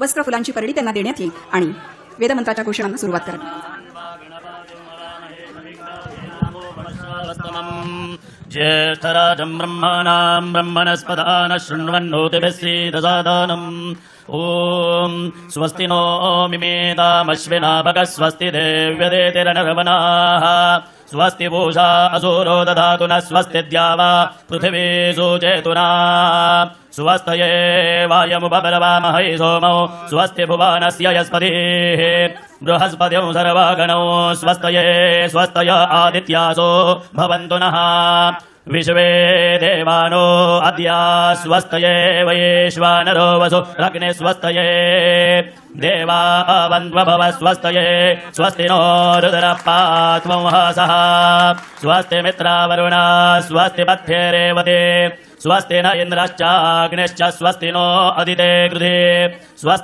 वस्त्र फुलांची परडी त्यांना देण्यात येईल आणि वेदमंत्राच्या घोषणांना सुरुवात करा. ज्येष्ठराजं ब्रह्माणां ब्रह्मणस्पदान शृण्वन्नोतिभिः सीदसादनम् ॐ स्वस्ति नो मिमेतामश्विना भगः स्वस्ति देव्यदेतिरनर्वणाः स्वस्ति पूषा असुरो दधातु न स्वस्ति द्यावा पृथिवी सूचेतुना स्वस्तये वायमुपबलवामहै सोमौ स्वस्ति भुवनस्य यस्पतिः बृहस्पतिं सर्वगणौ स्वस्तये स्वस्तय आदित्यासो भवन्तु नः विश्वे देवानो अद्या स्वस्तये वैश्वानरो वसु अग्ने स्वस्तये देवावन्त्वभव स्वस्तये स्वस्ति नो रुद्रपात्महसः स्वस्ति मित्रावरुणा स्वस्ति पथ्ये रेवते स्वस्ति न इन्द्रश्चाग्निश्च स्वस्ति नो अदिते गृधे स्वस्ति